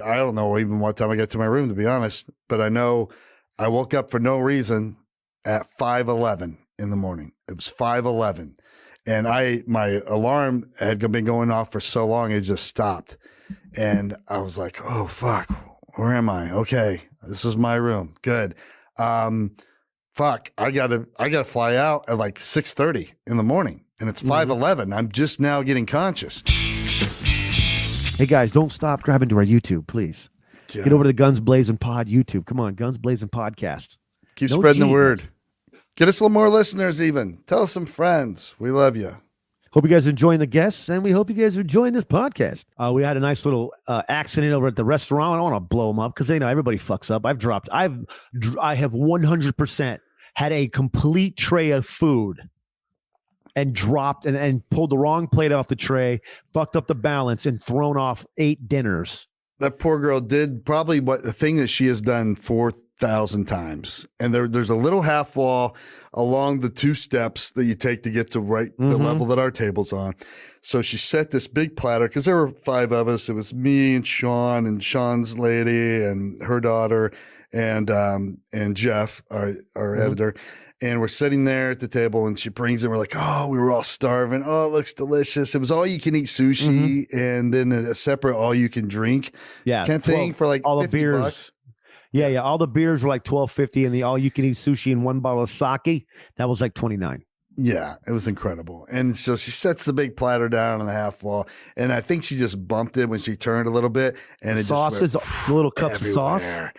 I don't know even what time I got to my room, to be honest, but I know I woke up for no reason at 5:11 in the morning. It was 5:11. And my alarm had been going off for so long, it just stopped. And I was like, oh, fuck, where am I? Okay, this is my room. Good. Fuck, I gotta fly out at like 6:30 in the morning. And it's 5:11. I'm just now getting conscious. Hey, guys, don't stop grabbing to our YouTube, please. Yeah. Get over to the Guns Blazin Pod YouTube. Come on, Guns Blazin Podcast. Keep spreading the word. Get us a little more listeners even. Tell us some friends. We love you. Hope you guys are enjoying the guests, and we hope you guys are enjoying this podcast. We had a nice little accident over at the restaurant. I don't want to blow them up because they know everybody fucks up. I have 100% had a complete tray of food and dropped and pulled the wrong plate off the tray, fucked up the balance, and thrown off 8 dinners. That poor girl did probably the thing that she has done 4,000 times. And there's a little half wall along the 2 steps that you take to get to the level that our table's on. So she set this big platter because there were 5 of us. It was me and Shaun and Shaun's lady and her daughter and Jeff, our editor. And we're sitting there at the table and she brings it. We're like, oh, we were all starving. Oh, it looks delicious. It was all you can eat sushi and then a separate all you can drink. Yeah. Kind of thing for like all $50. The beers. Yeah. All the beers were like $12.50 and the all you can eat sushi and 1 bottle of sake. That was like $29. Yeah, it was incredible. And so she sets the big platter down on the half wall. And I think she just bumped it when she turned a little bit. And it sauces, just little cups everywhere. Of sauce.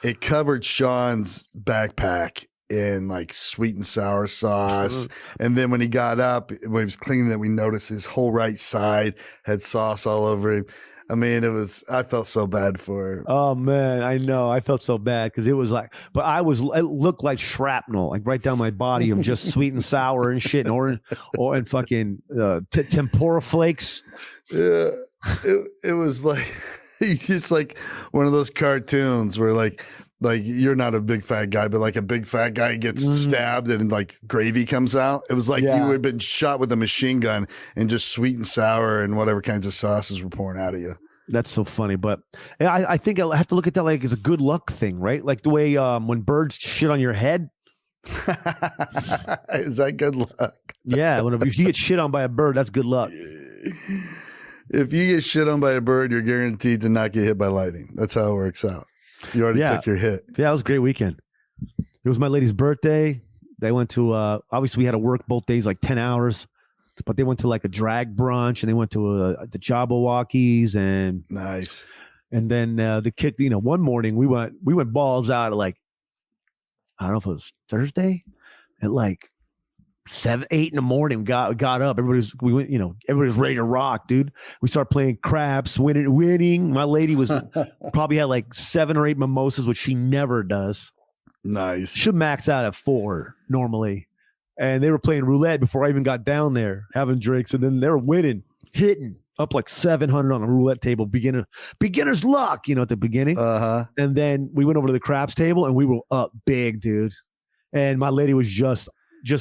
It covered Shaun's backpack in like sweet and sour sauce. And then when he got up, when he was cleaning it, we noticed his whole right side had sauce all over him. I mean, I felt so bad for her. Oh man, I know. I felt so bad because it was like, but it looked like shrapnel, like right down my body of just sweet and sour and shit and orange and fucking tempura flakes. Yeah. It was like, it's like one of those cartoons where like you're not a big fat guy, but like a big fat guy gets stabbed and like gravy comes out. It was like you had been shot with a machine gun and just sweet and sour and whatever kinds of sauces were pouring out of you. That's so funny. But I think I have to look at that like as a good luck thing, right? Like the way when birds shit on your head. Is that good luck? Yeah. If you get shit on by a bird, that's good luck. If you get shit on by a bird, you're guaranteed to not get hit by lightning. That's how it works out. You already took your hit. Yeah, it was a great weekend. It was my lady's birthday. They went to, obviously we had to work both days, like 10 hours, but they went to like a drag brunch and they went to the Jabberwockies and nice. And then the kid, one morning we went balls out at like, I don't know if it was Thursday at like 7, 8 in the morning. Got up. Everybody was ready to rock, dude. We started playing craps, winning. My lady was probably had like 7 or 8 mimosas, which she never does. Nice. Should max out at 4 normally. And they were playing roulette before I even got down there, having drinks, and then they were winning, hitting up like 700 on a roulette table. Beginner's luck, at the beginning. And then we went over to the craps table and we were up big, dude. And my lady was just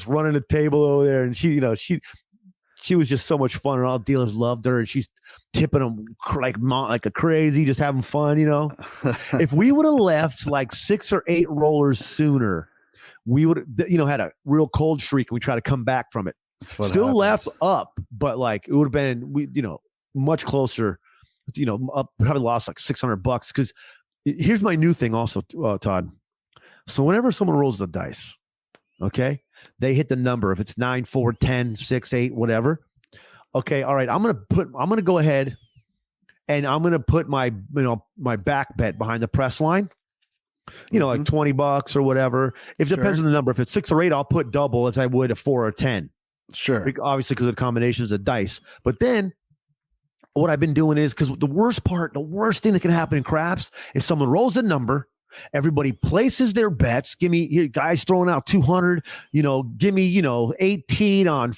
running the table over there, and she was just so much fun, and all dealers loved her, and she's tipping them like a crazy, just having fun, If we would have left like 6 or 8 rollers sooner, we would had a real cold streak, and we try to come back from it. Still happens. Left up, but like it would have been much closer. Up, probably lost like $600 because here's my new thing also, Todd. So whenever someone rolls the dice, okay, they hit the number. If it's 9, 4, 10, 6, 8, whatever. Okay, all right. I'm gonna go ahead and I'm gonna put my my back bet behind the press line. Like $20 or whatever. If it depends on the number. If it's 6 or 8, I'll put double as I would a 4 or 10. Sure. Obviously, because of the combinations of dice. But then what I've been doing is because the worst thing that can happen in craps is someone rolls a number. Everybody places their bets. Give me here, guys throwing out 200. Give me 18 on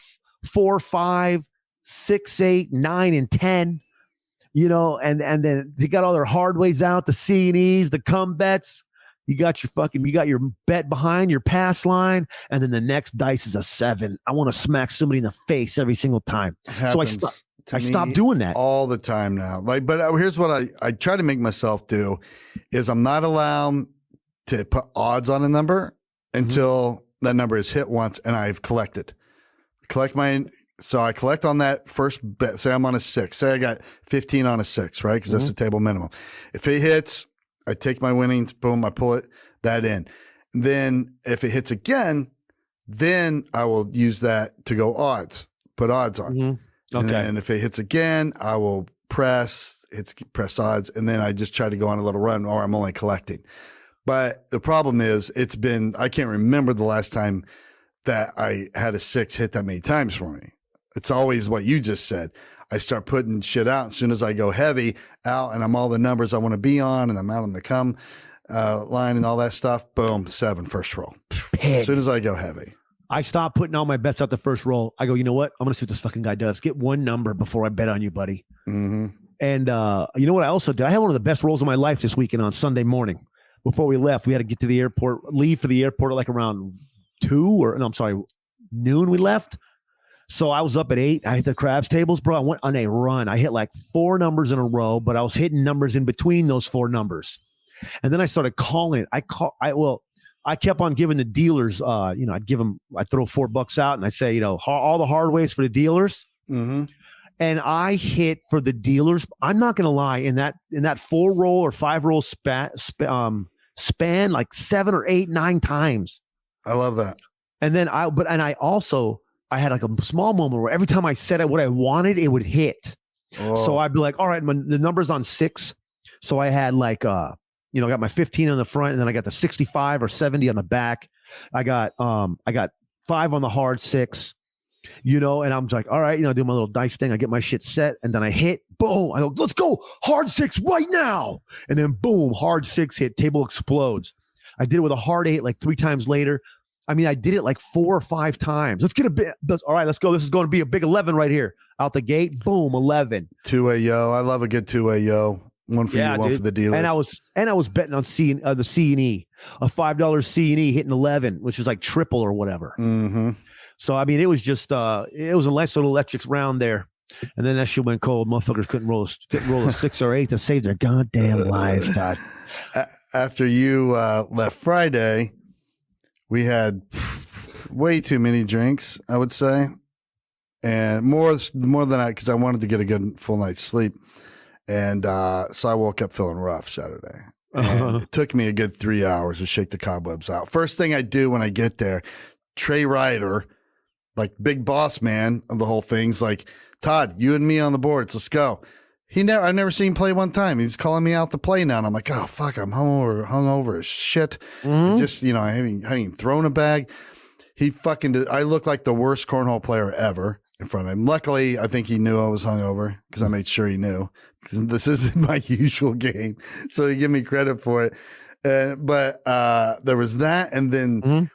4, 5, 6, 8, 9, and 10. And then they got all their hard ways out, the C and E's, the come bets. You got your bet behind your pass line, and then the next dice is a 7. I want to smack somebody in the face every single time. Happens to I me stopped doing that all the time now. Like, but here's what I try to make myself do is I'm not allowed to put odds on a number until that number is hit once and I've collected. So I collect on that first bet. Say I'm on a 6. Say I got 15 on a 6, right? Because that's the table minimum. If it hits, I take my winnings, boom, I pull that in. Then if it hits again, then I will use that to go odds, put odds on. Okay. And if it hits again, I will press odds. And then I just try to go on a little run, or I'm only collecting. But the problem is I can't remember the last time that I had a 6 hit that many times for me. It's always what you just said. I start putting shit out as soon as I go heavy out and I'm all the numbers I want to be on and I'm out on the come line and all that stuff. Boom, 7 first roll. As soon as I go heavy. I stopped putting all my bets out the first roll. I go, you know what? I'm going to see what this fucking guy does. Get one number before I bet on you, buddy. And you know what I also did? I had one of the best rolls of my life this weekend on Sunday morning. Before we left, we had to get to the airport, leave for the airport at like around noon we left. So I was up at 8. I hit the craps tables, bro. I went on a run. I hit like 4 numbers in a row, but I was hitting numbers in between those 4 numbers. And then I started calling it. I kept on giving the dealers, I'd throw $4 out and I say, all the hard ways for the dealers. And I hit for the dealers. I'm not going to lie, in that 4-roll or 5-roll span like 7 or 8, 9 times. I love that. And then I had like a small moment where every time I said what I wanted, it would hit. So I'd be like, all right, the number's on 6. So I had like, I got my 15 on the front and then I got the 65 or 70 on the back. I got 5 on the hard 6, and I'm like, all right, do my little dice thing. I get my shit set and then I hit, boom. I go, let's go hard 6 right now. And then boom, hard 6 hit, table explodes. I did it with a hard 8 like 3 times later. I mean, I did it like 4 or 5 times. Let's get all right, let's go. This is going to be a big 11 right here. Out the gate, boom, 11. 2-way yo. I love a good 2-way yo. One for you, one for the dealers. And I was betting on the C&E, a $5 C&E hitting 11, which is like triple or whatever. So, I mean, it was just, it was a nice little electric round there. And then that shit went cold. Motherfuckers couldn't roll a 6 or 8 to save their goddamn lives, Todd. After you left Friday, we had way too many drinks, I would say. And more than I, because I wanted to get a good full night's sleep. And so I woke up feeling rough Saturday. And it took me a good 3 hours to shake the cobwebs out. First thing I do when I get there, Trey Ryder, like big boss man of the whole thing's like, Todd, you and me on the boards, let's go. I've never seen him play one time. He's calling me out to play now. And I'm like, oh, fuck, I'm hungover as shit. Just, I haven't thrown a bag. I look like the worst cornhole player ever in front of him. Luckily, I think he knew I was hungover because I made sure he knew. Because this isn't my usual game. So he gave me credit for it. But there was that. And then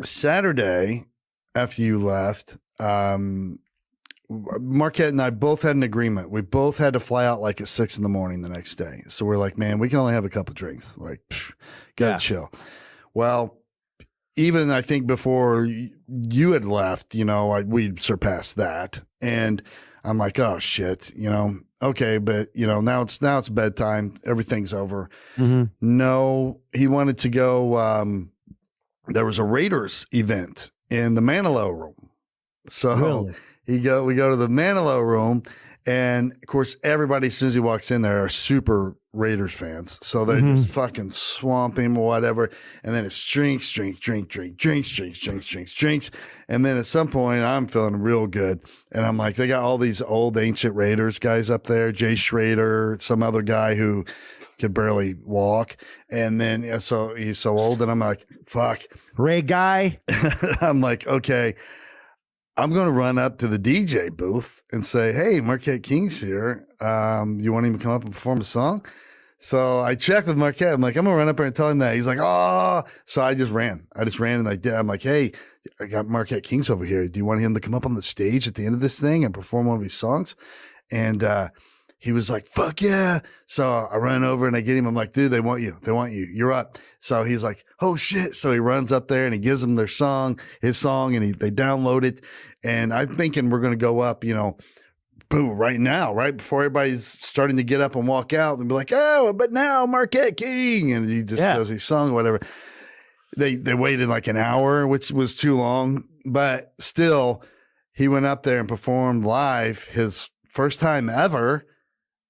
Saturday, after you left, Marquette and I both had an agreement. We both had to fly out like at 6 a.m. the next day. So we're like, man, we can only have a couple drinks. Like, gotta chill. Well, even I think before you had left, we'd surpassed that. And I'm like, oh shit, okay, but now it's bedtime. Everything's over. No, he wanted to go. There was a Raiders event in the Manilow room. So Really? we go to the Manilow room, and of course, everybody as soon as he walks in there are super Raiders fans. So they're just fucking swamp him or whatever. And then it's drinks. And then at some point, I'm feeling real good. And I'm like, they got all these old ancient Raiders guys up there, Jay Schrader, some other guy who could barely walk. And then so he's so old, and I'm like, fuck. Ray Guy. I'm like, okay. I'm going to run up to the DJ booth and say, hey, Marquette King's here. You want him to come up and perform a song? So I checked with Marquette. I'm like, I'm going to run up there and tell him that. He's like, oh. So I just ran and I did. I'm like, hey, I got Marquette King's over here. Do you want him to come up on the stage at the end of this thing and perform one of his songs? And he was like, fuck yeah. So I run over and I get him. I'm like, dude, they want you. You're up. So he's like, oh shit. So he runs up there and he gives them his song, and they download it. And I'm thinking we're going to go up, boom, right now, right before everybody's starting to get up and walk out and be like, oh, but now Marquette King. And he just does his song, whatever. They waited like an hour, which was too long, but still he went up there and performed live his first time ever.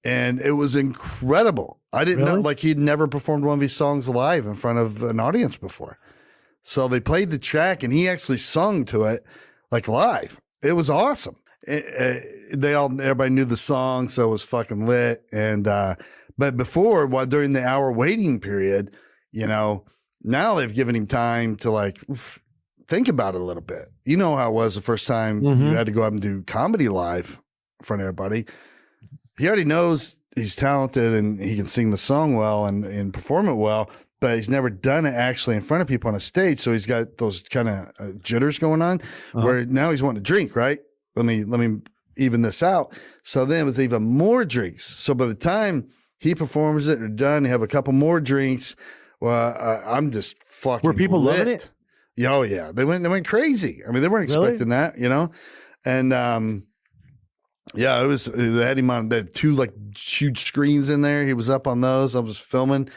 And it was incredible. I didn't know, like he'd never performed one of his songs live in front of an audience before. So they played the track and he actually sung to it like live. It was awesome. Everybody knew the song, so it was fucking lit. And, but before, during the hour waiting period, you know, now they've given him time to like think about it a little bit. You know how it was the first time you had to go up and do comedy live in front of everybody. He already knows he's talented and he can sing the song well and perform it well, but he's never done it actually in front of people on a stage. So he's got those kind of jitters going on where now he's wanting to drink, right? Let me even this out. So then it was even more drinks. So by the time he performs it or done, have a couple more drinks. Well, I'm just fucking. Were people lit. loving it? Yeah, oh yeah, they went crazy. I mean, they weren't expecting that, you know, and yeah, it was. They had him on. They had 2 like huge screens in there. He was up on those. I was filming.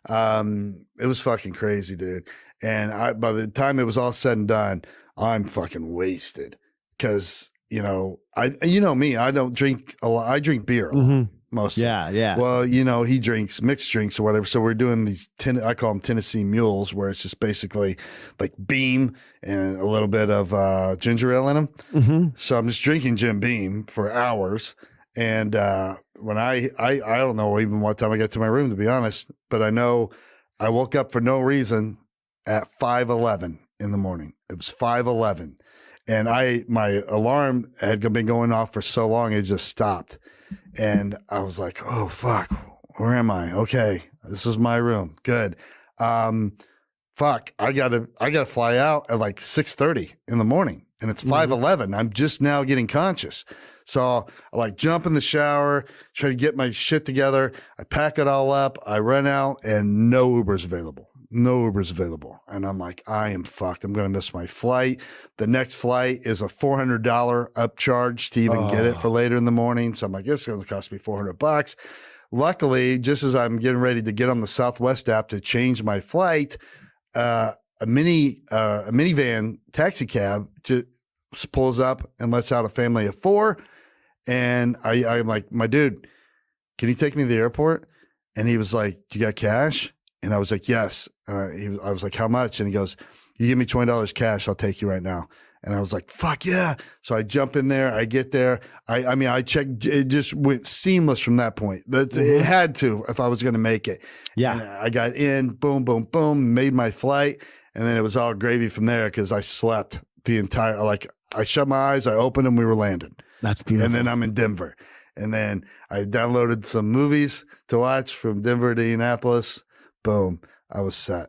It was fucking crazy, dude. And by the time it was all said and done, I'm fucking wasted because you know me. I don't drink a lot. I drink beer a lot. Mostly. Yeah. Well, you know, he drinks mixed drinks or whatever. So we're doing these, I call them Tennessee mules, where it's just basically like Beam and a little bit of ginger ale in them. So I'm just drinking Jim Beam for hours. And when I don't know even what time I got to my room, to be honest, but I know I woke up for no reason at 5:11 in the morning. It was 5:11. And my alarm had been going off for so long, it just stopped. And I was like, oh, fuck, where am I? Okay, this is my room. Good. Fuck, I gotta fly out at like 6:30 in the morning and it's 5:11. I'm just now getting conscious. So I like jump in the shower, try to get my shit together. I pack it all up. I run out and no Uber's available. And I'm like, I am fucked. I'm going to miss my flight. The next flight is a $400 upcharge to even get it for later in the morning. So I'm like, it's going to cost me $400. Luckily, just as I'm getting ready to get on the Southwest app to change my flight, a minivan taxi cab just pulls up and lets out a family of 4. And I'm like, my dude, can you take me to the airport? And he was like, do you got cash? And I was like, yes. And I was like, how much? And he goes, you give me $20 cash, I'll take you right now. And I was like, fuck yeah. So I jump in there, I get there. I checked, it just went seamless from that point. It had to if I was going to make it. Yeah. And I got in, boom, boom, boom, made my flight. And then it was all gravy from there because I slept the entire, like I shut my eyes, I opened them, we were landing. That's beautiful. And then I'm in Denver. And then I downloaded some movies to watch from Denver to Indianapolis. Boom. I was set.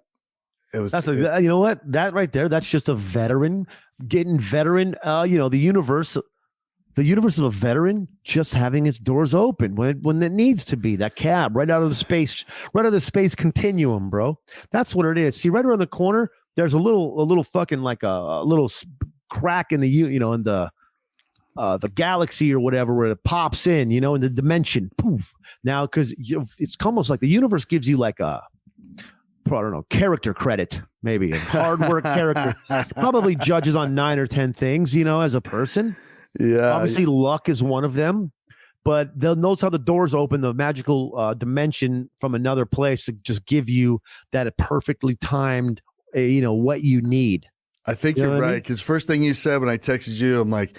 It was. You know what? That right there, that's just a veteran getting veteran. The universe of a veteran just having its doors open when it needs to be. That cab right out of the space continuum, bro. That's what it is. See, right around the corner, there's a little fucking like a little crack in the galaxy or whatever where it pops in, in the dimension. Poof. Now, because it's almost like the universe gives you like a, I don't know, character credit, maybe a hard work character. Probably judges on 9 or 10 things, as a person. Yeah. Obviously, luck is one of them, but they'll notice how the doors open, the magical dimension from another place to just give you that perfectly timed, what you need. I think you're right. Because first thing you said when I texted you, I'm like,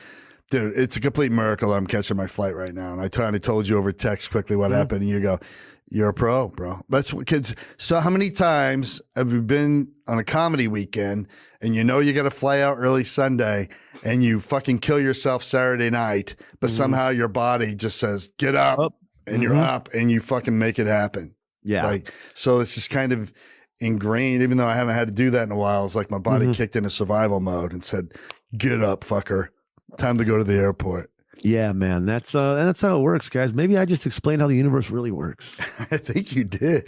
dude, it's a complete miracle that I'm catching my flight right now. And I kind of told you over text quickly what happened. And you go, you're a pro, bro. That's what kids. So how many times have you been on a comedy weekend and you got to fly out early Sunday and you fucking kill yourself Saturday night, but somehow your body just says, get up and you're up and you fucking make it happen. Yeah. So it's just kind of ingrained, even though I haven't had to do that in a while. It's like my body kicked into survival mode and said, get up, fucker. Time to go to the airport. Yeah, man. That's how it works, guys. Maybe I just explained how the universe really works. I think you did.